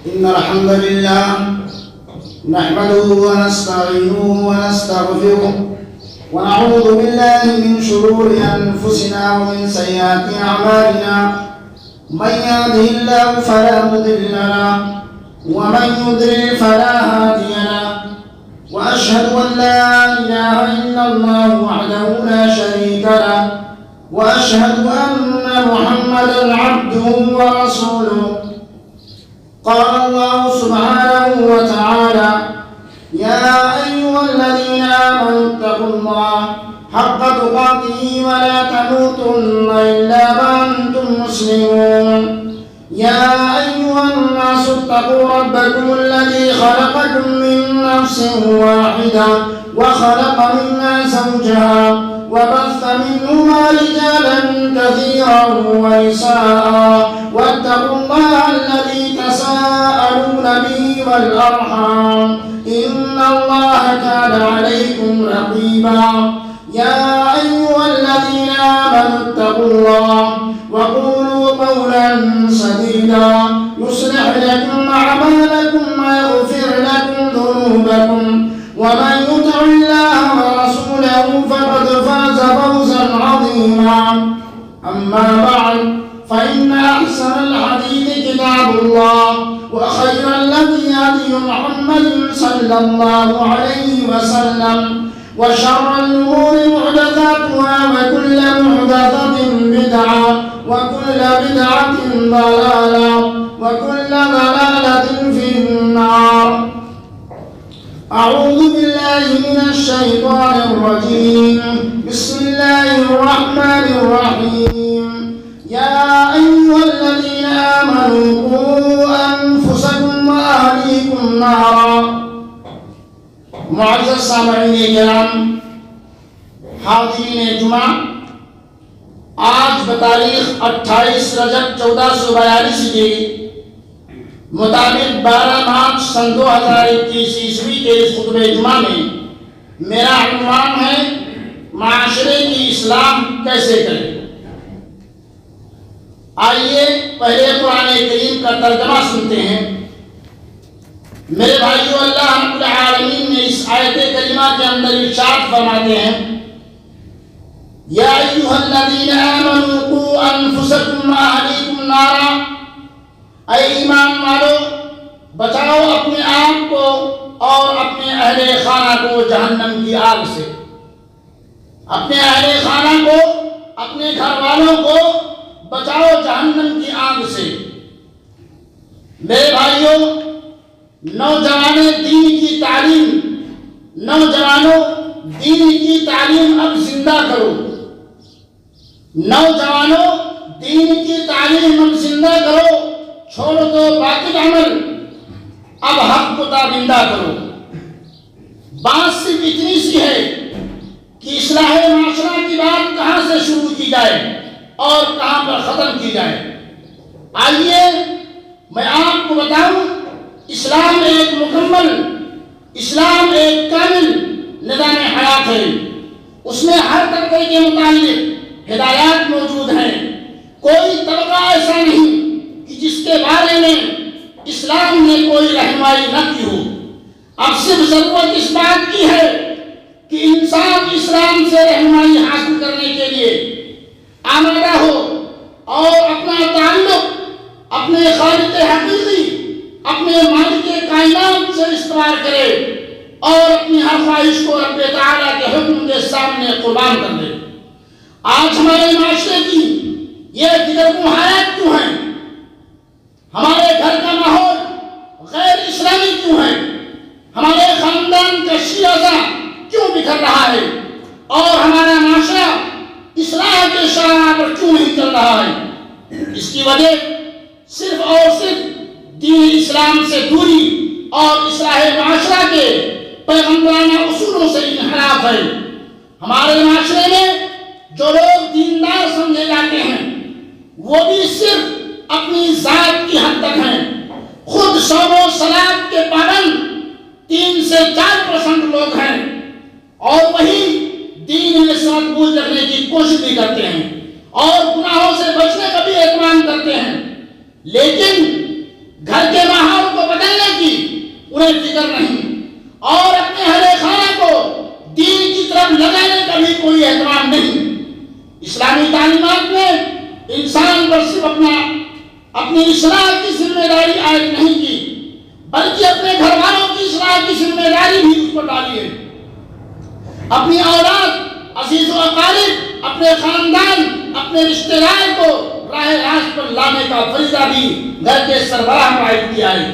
إن الحمد لله نحمده ونستعينه ونستغفره ونعوذ بالله من شرور أنفسنا ومن سيئات أعمالنا من يهده الله فلا مضل له ومن يضلل فلا هادي له وأشهد أن لا إله إلا الله وحده لا شريك له وأشهد أن محمدا عبده ورسوله. قال الله سبحانه وتعالى: يا أيها الذين آمنوا اتقوا الله حق تقاته ولا تموتن إلا وأنتم مسلمون. يا أيها الناس اتقوا ربكم الذي خلقكم من نفس واحدة وخلق منها زوجها وبث منهما رجالا كثيرا ونساء واتقوا الله الذي تساءلون به والأرحام إن الله كان عليكم رقيبا. يا أيها الذين آمنوا اتقوا الله وقولوا قولا سديدا يصلح لكم أعمالكم ويغفر لكم ذنوبكم ومن يطع الله ورسوله فقد فاز فوزا عظيما. أما بعد فإن أحسن الحديث كتاب الله وخير الهدي هدي محمد صلى الله عليه وسلم وشر الأمور محدثاتها وكل محدثة بدعة وكل بدعة ضلالة وكل ضلالة في النار. أعوذ بالله من الشيطان الرجيم. بسم الله الرحمن الرحيم. يا أيها الذين آمنوا قوا أنفسكم وأهليكم نارا. معزز سامعین کرام، حاضرین جمعہ، آج بتاریخ 28 رجب 1442 کے مطابق 12 مارچ سن 2021 عیسوی کے اس خطبہ جمعہ میں میرا عنوان ہے: معاشرے کی اصلاح کیسے کریں۔ آئیے پہلے قرآن کریم کا ترجمہ سنتے ہیں۔ میرے بھائیو، اللہ رب العالمین نے اس آیت کریمہ کے اندر ارشاد فرماتے ہیں: یا ایھا الذین آمنوا قوا انفسکم واہلیکم نارا. اے ایمان والو، بچاؤ اپنے آپ کو اور اپنے اہل خانہ کو جہنم کی آگ سے۔ اپنے اہل خانہ کو، اپنے گھر والوں کو بچاؤ جہنم کی آگ سے۔ میرے بھائیو، نوجوانوں دین کی تعلیم اب زندہ کرو۔ نوجوانوں دین کی تعلیم اب زندہ کرو، چھوڑ دو باطل عمل، اب حق کو تابندہ کرو۔ بات صرف اتنی سی ہے کہ اصلاح معاشرہ کی بات کہاں سے شروع کی جائے اور کہاں پر ختم کی جائے۔ آئیے میں آپ کو بتاؤں، اسلام ایک مکمل، اسلام ایک کامل نظام حیات ہے۔ اس میں ہر طبقے کے متعلق ہدایات موجود ہیں۔ کوئی طبقہ ایسا نہیں کہ جس کے بارے میں اسلام نے کوئی رہنمائی نہ کی ہو۔ اب صرف ضرورت اس بات کی ہے کہ انسان اسلام سے رہنمائی حاصل کرنے کے لیے آمادہ ہو اور اپنا تعلق اپنے خالق حقیقی، اپنے مالک کائنات سے استوار کرے اور اپنی ہر خواہش کو رب تعالیٰ کے حکم کے سامنے قربان کر دے۔ آج ہمارے معاشرے کی یہ دیگرگون حالات کیوں ہیں؟ ہمارے گھر کا ماحول غیر اسلامی کیوں ہے؟ ہمارے خاندان کا شیعہ کیوں بکھر رہا ہے؟ اور ہمارا معاشرہ اصلاح کے شاہراہ پر کیوں نہیں چل رہا ہے؟ اس کی وجہ صرف اور صرف دین اسلام سے دوری اور اصلاح معاشرہ کے پیغمبرانہ اصولوں سے انحراف ہے۔ ہمارے معاشرے میں جو لوگ دیندار سمجھے جاتے ہیں وہ بھی صرف اپنی ذات کی حد تک ہیں۔ خود صوم و صلاۃ کے پابند 3 سے 4% لوگ ہیں اور وہی دین میں سے مقبول رکھنے کی کوشش بھی کرتے ہیں اور گناہوں سے بچنے کا بھی اہتمام کرتے ہیں، لیکن گھر کے ماحول کو انہیں فکر نہیں، اور اپنے اہل خانہ کو دین کی طرف لگانے کا بھی کوئی اہتمام نہیں۔ اسلامی تعلیمات میں انسان پر صرف اپنی اصلاح کی ذمہ داری عائد نہیں کی، بلکہ اپنے گھر والوں کی اصلاح کی ذمہ داری بھی اس پر ڈالی ہے۔ اپنی اولاد، عزیز و اقارب، اپنے خاندان، اپنے رشتہ دار کو راہ راست پر لانے کا فریضہ بھی گھر کے سربراہ پر عائد کیا ہے۔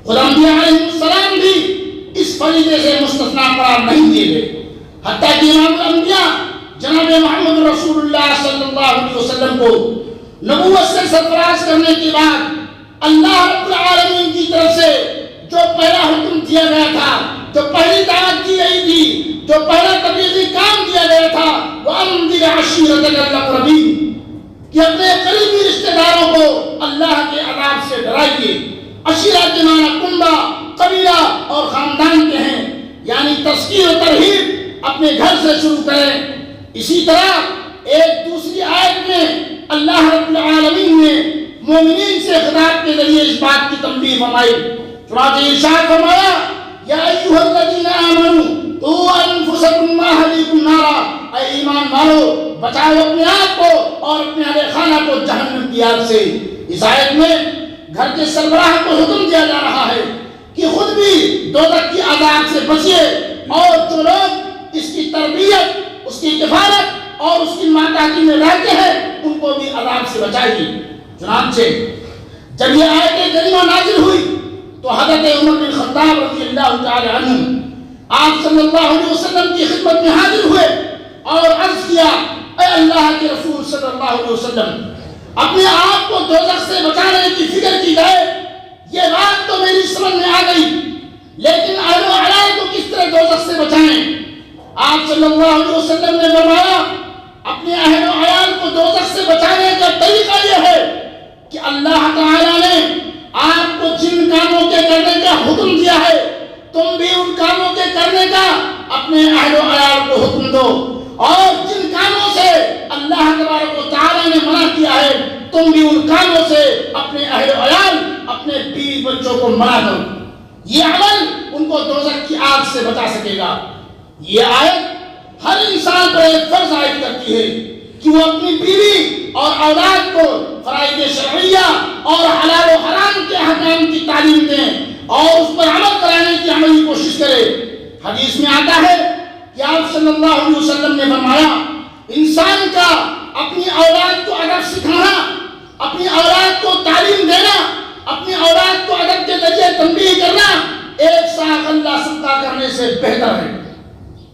خدا انبیاء علیہ السلام بھی اس فریضے سے مستثنا قرار نہیں دیے گئے، حتیٰ کہ امام الانبیاء جناب محمد رسول اللہ صلی اللہ علیہ وسلم کو نبوت سے سرفراز کرنے کے بعد اللہ رب العالمین کی طرف سے جو پہلا حکم دیا گیا تھا، جو پہلی دعوت دی گئی تھی، جو پہلا تبلیغی کام دیا گیا تھا، وَأَنذِرْ عَشِيرَتَكَ الْأَقْرَبِينَ، کہ اپنے قریبی رشتہ داروں کو اللہ کے عذاب سے ڈرائیے۔ عشیرہ کے معنی کنبہ، قبیلہ اور خاندان کے ہیں، یعنی تذکیر و ترہیب اپنے گھر سے شروع کریں۔ اسی طرح ایک دوسری آیت میں اللہ رب العالمین نے مومنین سے خطاب کے ذریعے اس بات کی تنبیہ فرمائی، چنانچہ ارشاد فرمایا یا ایھا الذین آمنوا قوا انفسکم واہلیکم نارا، اے ایمان والو بچاؤ اپنے آپ کو اور اپنے اہل خانہ کو جہنم کی آگ سے۔ اس آیت میں گھر کے سربراہ کو حکم دیا جا رہا ہے کہ خود بھی دوزخ کی عذاب سے بچیے، اور جو لوگ اس کی تربیت، اس کی کفالت اور اس کی ماتحتی میں رہتے ہیں ان کو بھی عذاب سے بچائیے۔ چنانچہ جب یہ آیت کریمہ نازل ہوئی تو حضرت عمر بن خطاب رضی اللہ تعالی عنہ آپ صلی اللہ علیہ وسلم کی خدمت میں حاضر ہوئے اور عرض کیا، اے اللہ کے رسول صلی اللہ علیہ وسلم، اپنے آپ کو دوزخ سے بچانے کی فکر کی جائے، یہ بات تو میری سمجھ میں آ گئی، لیکن اہل و عیال کو کس طرح دوزخ سے بچائیں؟ آپ صلی اللہ علیہ وسلم نے فرمایا، اپنے اہل و عیال کو دوزخ سے بچانے کا طریقہ یہ ہے کہ اللہ تعالیٰ نے آپ کو جن کاموں کے کرنے کا حکم دیا ہے تم بھی ان کاموں کے کرنے کا اپنے اہل و عیال کو حکم دو، اور جن کاموں سے اللہ تبارک و تعالیٰ نے منع کیا ہے تم بھی ان کاموں سے اپنے اہل و عیال، اپنے بیوی بچوں کو منع کرو۔ یہ عمل ان کو دوزخ کی آگ سے بچا سکے گا۔ یہ آیت ہر انسان پر ایک فرض عائد کرتی ہے کہ وہ اپنی بیوی اور اولاد کو فرائض شرعیہ اور حلال و حرام کے احکام کی تعلیم دیں اور اس پر عمل کرانے کی عملی کوشش کرے۔ حدیث میں آتا ہے کہ آپ صلی اللہ علیہ وسلم نے فرمایا، انسان کا اپنی اولاد کو ادب سکھانا، اپنی اولاد کو تعلیم دینا، اپنی اولاد کو ادب کے ذریعے تنبیہ کرنا ایک سا غلہ صدقہ کرنے سے بہتر ہے۔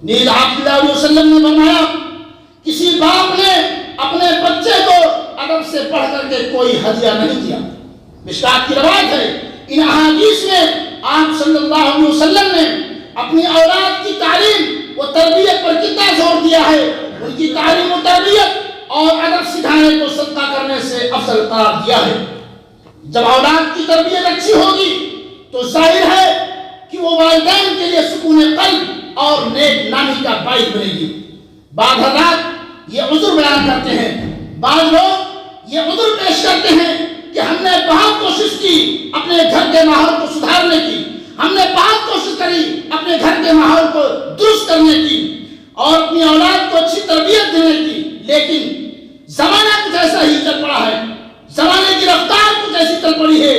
نیز آپ صلی اللہ علیہ وسلم نے فرمایا، کسی باپ نے اپنے بچے کو ادب سے پڑھ کر کے کوئی ہدیہ نہیں دیا۔ مشکات کی روایت ہے، ان احادیث میں آپ صلی اللہ علیہ وسلم نے اپنی اولاد کی تعلیم و تربیت پر کتنا زور دیا ہے۔ ان کی تعلیم و تربیت اور ادب سکھانے کو صدقہ کرنے سے افضل قرار دیا ہے۔ جب اولاد کی تربیت اچھی ہوگی تو ظاہر ہے کہ وہ والدین کے لیے سکون قلب اور نیک نامی کا باعث بنے گی۔ بعض حضرات یہ عذر بیان کرتے ہیں، بعض لوگ یہ عذر پیش کرتے ہیں کہ ہم نے بہت کوشش کی اپنے گھر کے ماحول کو سدھارنے کی، ہم نے بہت کوشش کری اپنے گھر کے ماحول کو درست کرنے کی اور اپنی اولاد کو اچھی تربیت دینے کی، لیکن زمانہ کچھ ایسا ہی چل پڑا ہے، زمانے کی رفتار کچھ ایسی چل پڑی ہے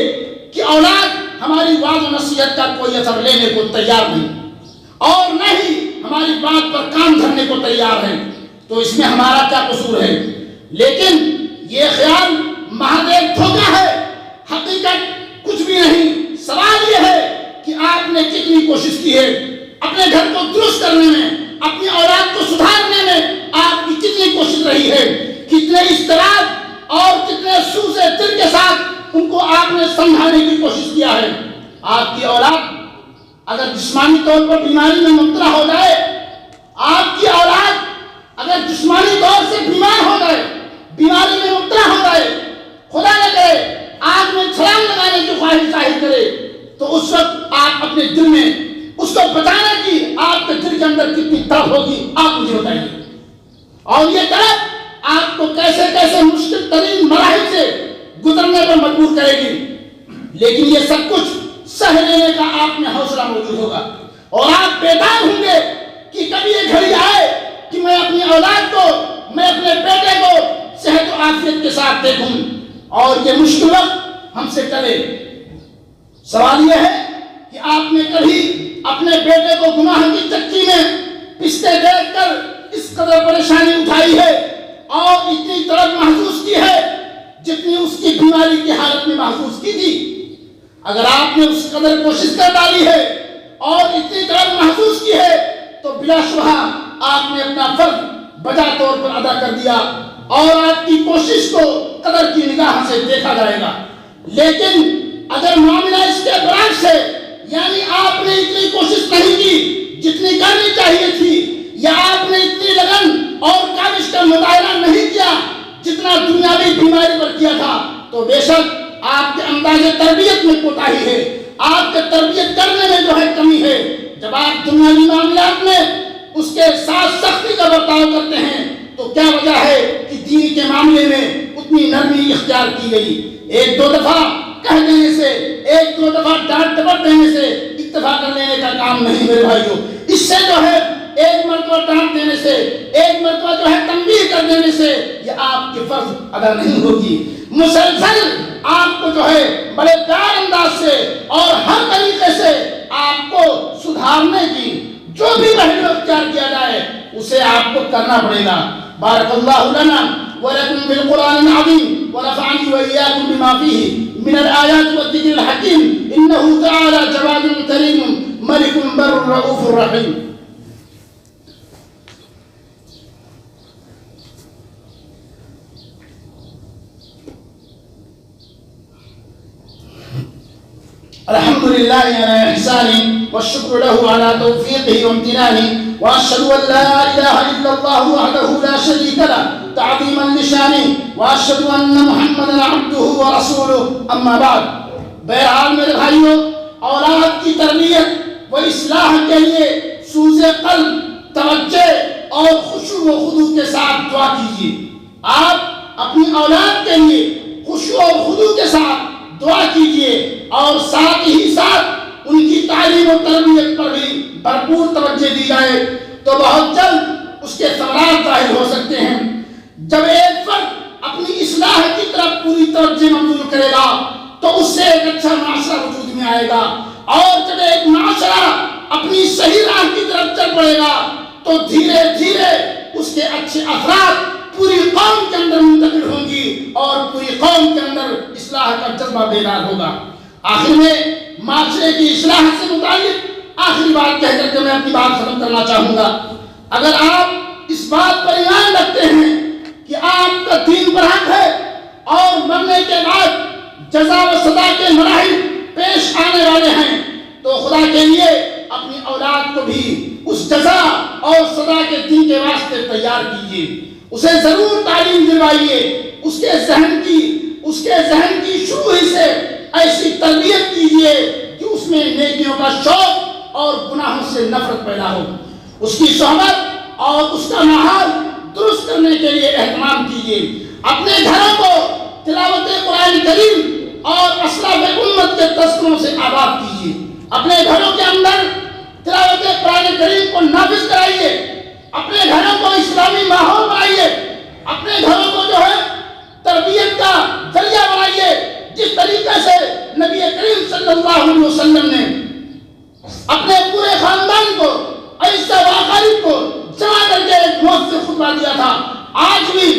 کہ اولاد ہماری وعظ و نصیحت کا کوئی اثر لینے کو تیار نہیں اور نہ ہی ہماری بات پر کام دھرنے کو تیار ہے۔ تو اس میں ہمارا کیا قصور ہے؟ لیکن یہ خیال محض ایک دھوکہ ہے، حقیقت کچھ بھی نہیں۔ سوال یہ ہے کہ آپ نے کتنی کوشش کی ہے اپنے گھر کو درست کرنے میں، اپنی اولاد کو سدھارنے میں آپ کی کتنی کوشش رہی ہے، کتنے اضطراب اور کتنے سوزے دل کے ساتھ ان کو آپ نے سمجھانے کی کوشش کیا ہے۔ آپ کی اولاد اگر جسمانی طور پر بیماری میں مبتلا ہو جائے، آپ کی اولاد اگر جسمانی طور سے بیمار ہو جائے، بیماری میں مبتلا ہو جائے، خدا نہ کرے آگ میں چھلانگ لگانے کی خواہش ظاہر کرے، تو اس وقت آپ اپنے دل میں اس کو بچانے کی آپ کے دل کے اندر کتنی طرف ہوگی آپ مجھے بتائیے، اور یہ طرف آپ کو کیسے کیسے مشکل ترین مراحل سے گزرنے پر مجبور کرے گی۔ لیکن یہ سب کچھ سہ لینے کا آپ میں حوصلہ موجود ہوگا، اور آپ بیدار ہوں گے کہ کبھی یہ گھڑی آئے کہ میں اپنی اولاد کو، میں اپنے بیٹے کو صحت و عافیت کے ساتھ دیکھوں، اور یہ مشکل وقت ہم سے ٹلے۔ سوال یہ ہے کہ آپ نے کبھی اپنے بیٹے کو گناہ کی چکی میں پستے دیکھ کر اس قدر پریشانی اٹھائی ہے اور اتنی طرف محسوس کی ہے جتنی اس کی بیماری کی حالت میں محسوس کی تھی؟ اگر آپ نے اس قدر کوشش کر ڈالی ہے اور اتنی طرف محسوس کی ہے تو بلا شبہ آپ نے اپنا فرض بجا طور پر ادا کر دیا اور آپ کی کوشش کو قدر کی نگاہ سے دیکھا جائے گا۔ لیکن اگر معاملہ اس کے برعکس ہے، یعنی آپ نے اتنی کوشش نہیں کی جتنی کرنی چاہیے تھی، یا آپ نے اتنی لگن اور کاوش کا مظاہرہ نہیں کیا جتنا دنیاوی بیماری پر کیا تھا، تو بے شک آپ کے انداز تربیت میں کوتاہی ہے، آپ کے تربیت کرنے میں جو ہے کمی ہے۔ جب آپ دنیاوی معاملات میں اس کے ساتھ سختی کا برتاؤ کرتے ہیں تو کیا وجہ ہے کہ دین کے معاملے میں اتنی نرمی اختیار کی گئی؟ ایک دو دفعہ کہہ دینے سے، ایک دو دفعہ ڈانٹ ڈپٹ دینے سے اکتفا کر لینے کا کام نہیں میرے بھائیو۔ اس سے جو ہے ایک مرتبہ ڈانٹ دینے سے، ایک مرتبہ جو ہے تنبیہ کر دینے سے یہ آپ کی فرض ادا نہیں ہوگی۔ مسلسل آپ کو جو ہے بڑے پیار انداز سے اور ہر طریقے سے آپ کو سدھارنے کی جو بھی پہلو اختیار کیا جائے اسے آپ کو کرنا پڑے گا۔ بارک اللہ لنا ولکم بالقرآن العظیم ونفعني وإياكم بما فيه من الآيات والذكر الحكيم إنه تعالى جواد كريم ملك بر رؤوف رحيم۔ الحمد لله على إحسانه والشكر له على توفيقه وامتنانه، وأشهد أن لا إله إلا الله وحده لا شريك له تعظيما لشانه، وأشهد أن محمدا عبده ورسوله، أما بعد۔ بہرحال میرے بھائیوں، اولاد کی تربیت و اصلاح کے لیے سوز قلب، توجہ اور خشوع و خضوع کے ساتھ دعا کیجیے۔ آپ اپنی اولاد کے لیے خشوع و خضوع کے ساتھ دعا کیجیے اور ساتھ ہی ساتھ ان کی تعلیم و تربیت پر بھی بھرپور توجہ دی جائے تو بہت جلد اس کے ثمرات ظاہر ہو سکتے ہیں۔ جب ایک فرد اپنی اصلاح کی طرف پوری توجہ مبذول کرے گا تو اس سے ایک اچھا معاشرہ وجود میں آئے گا، اور جب ایک معاشرہ اپنی صحیح راہ کی طرف چل پڑے گا تو دھیرے دھیرے اس کے اچھے اثرات پوری قوم کے اندر منتقل ہوں گی اور پوری قوم کے اندر اصلاح کا جذبہ بیدار ہوگا۔ آخر میں معاشرے کی اصلاح سے متعلق آخری بات کہہ کر کے میں اپنی بات ختم کرنا چاہوں گا۔ اگر آپ اس بات پر ایمان رکھتے ہیں کہ آپ کا دین پر حق ہے اور مرنے کے بعد جزا و سزا کے مراحل پیش آنے والے ہیں تو خدا کے لیے اپنی اولاد کو بھی اس جزا اور سزا کے دن کے واسطے تیار کیجیے، اسے ضرور تعلیم دلوائیے، اس کے ذہن کی شروع ہی سے ایسی تربیت کیجیے کہ اس میں نیکیوں کا شوق اور گناہوں سے نفرت پیدا ہو۔ اس کی صحبت اور اس کا ماحول درست کرنے کے لیے اہتمام کیجیے۔ اپنے گھروں کو تلاوت قرآن کریم اور اسلاف امت کے تذکروں سے آباد کیجیے۔ اپنے گھروں کے اندر تلاوت قرآن کریم کو نافذ کرائیے، اپنے گھروں کو اسلامی ماحول بنائیے، اپنے گھروں کو جو ہے تربیت کا ذریعہ بنائیے، جس طریقے سے نبی کریم صلی اللہ علیہ وسلم نے اپنے پورے خاندان کو، عیسیٰ و اقارب کو جمع کر کے ایک مؤثر خطبہ دیا تھا۔ آج بھی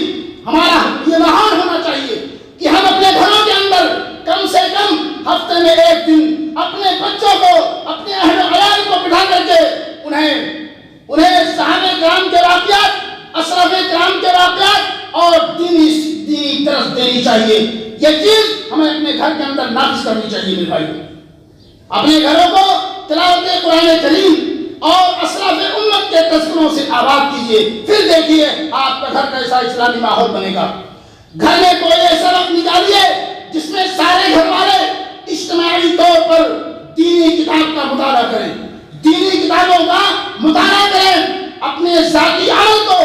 ہمارا یہ ماحول ہونا چاہیے کہ ہم اپنے گھروں کے اندر کم سے کم ہفتے میں ایک دن اپنے بچوں کو، اپنے اہل و عیال کو بٹھا کر کے انہیں صحابہ کرام کے واقعات، اشراف کرام کے واقعات اور دینی درس دینی چاہیے۔ یہ چیز ہمیں اپنے گھر کے اندر نافذ کرنی چاہیے میرے بھائیو۔ اپنے گھروں کو تلاوت قرآن کریم اور اشراف امت کے تذکروں سے آباد کیجیے، پھر دیکھیے آپ کا گھر کیسا اسلامی ماحول بنے گا۔ گھر میں کوئی ایسا وقت نکالیے جس میں سارے گھر والے اجتماعی طور پر دینی کتاب کا مطالعہ کریں، دینی کتابوں کا مطالعہ کریں۔ اپنے ذاتی عمل کو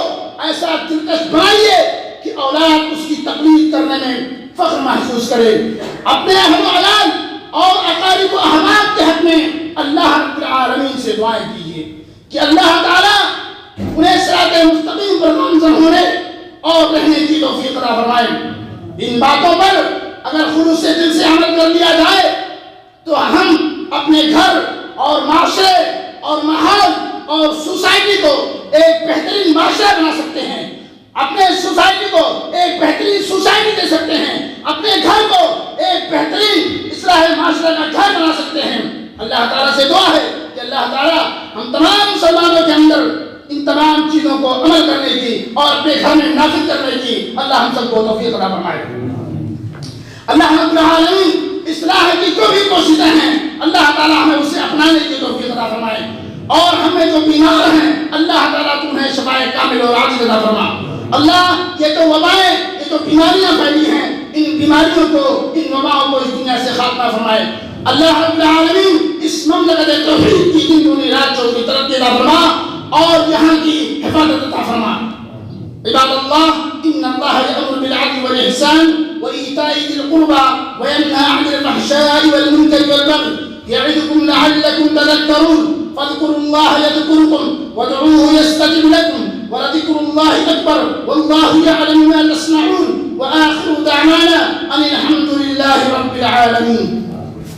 ایسا دلکش بنائیے کہ اولاد اس کی تقلید کرنے میں فخر محسوس کرے۔ اپنے اہل و عیال اور اقارب و احباب دعائیں کیجیے کہ اللہ تعالیٰ انہیں صراط مستقیم پر گامزن ہونے اور رہنے کی توفیق عطا فرمائے۔ ان باتوں پر اگر خلوص دل سے عمل کر لیا جائے تو ہم اپنے گھر اور معاشرے اور ماحول اور سوسائٹی کو ایک بہترین معاشرہ بنا سکتے ہیں، اپنے سوسائٹی کو ایک بہترین سوسائٹی دے سکتے ہیں، اپنے گھر کو ایک بہترین اصلاح معاشرہ کا گھر بنا سکتے ہیں۔ اللہ تعالیٰ سے دعا ہے کہ اللہ تعالیٰ ہم تمام مسلمانوں کے اندر ان تمام چیزوں کو عمل کرنے کی اور اپنے گھر میں نافذ کرنے کی اللہ ہم سب کو توفیق عطا فرمائے۔ اللہ رب العالمین اصلاح کی جو بھی کوششیں ہیں اللہ تعالیٰ ہمیں اسے اپنانے کی توفیق عطا فرمائے، اور ہمیں جو بیمار ہیں اللہ تعالیٰ تمہیں شفائے کامل اور عاجل عطا فرما۔ اللہ یہ تو وبائیں، یہ تو بیماریاں پھیلی ہیں، ان بیماریوں کو، ان وباؤں کو اس دنیا سے خاتمہ فرمائے۔ اللہ رب العالمین اس مملکت توحید کی دن دنیا رات کی ترقی عطا فرما اور یہاں کی حفاظت عطا فرما۔ عباد اللہ ان اللہ یأمر بالعدل والإحسان وإيتاء ذي القربى وينهى عن الفحشاء والمنكر والبغي يعظكم لعلكم تذكرون فاذكروا الله يذكركم وادعوه يستجب لكم ولذكر الله أكبر والله يعلم ما تصنعون وآخر دعوانا أن الحمد لله رب العالمين۔